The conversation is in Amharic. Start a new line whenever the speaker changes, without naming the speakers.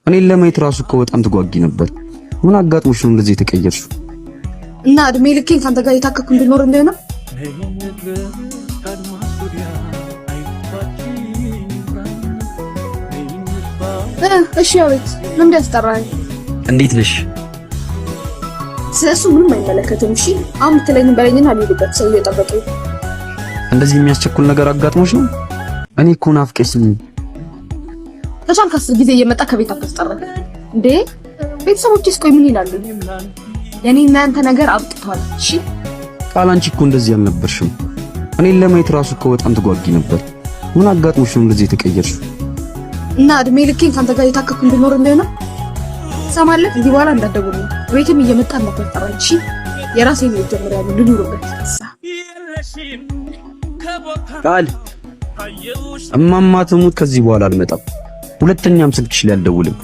እኔን ለማየት ራሱ እኮ በጣም ትጓጊ ነበር። ምን አጋጥሞሽ ነው እንደዚህ የተቀየርሽው?
እና እድሜ ልኬን ካንተ ጋር የታከኩ እንድኖር እንደሆነ እሺ አቤት ምን ያስጠራኝ?
እንዴት ነሽ?
ስለሱ ምንም አይመለከትም። እሺ አሁን ትለኝ በለኝና ልሂድበት። ሰው እየጠበቀኝ።
እንደዚህ የሚያስቸኩል ነገር አጋጥሞሽ ነው? እኔ እኮ ናፍቄሽኝ።
ተቻልክ 10 ጊዜ እየመጣ ከቤት አታስጠራኝ እንዴ? ቤተሰቦችስ ቆይ ምን ይላሉ? የኔና አንተ ነገር አብጥቷል። እሺ
ቃላንቺ እኮ እንደዚህ አልነበርሽም። እኔን ለማየት ራሱ እኮ በጣም ትጓጊ ነበር። ምን አጋጥሞሽ ነው እንደዚህ የተቀየርሽው?
እና እድሜ ልኬን ካንተ ጋር የታከኩ እንድኖር እንደሆነ ሰማለህ። እዚህ በኋላ እንዳትደውል። ቤትም እየመጣ እንዳትጠራኝ። እሺ የራሴን ነው ጀምራለሁ ልኑርበት።
ቃል እማማ ትሙት ከዚህ በኋላ አልመጣም። ሁለተኛም ስልክሽ ላይ አልደውልም።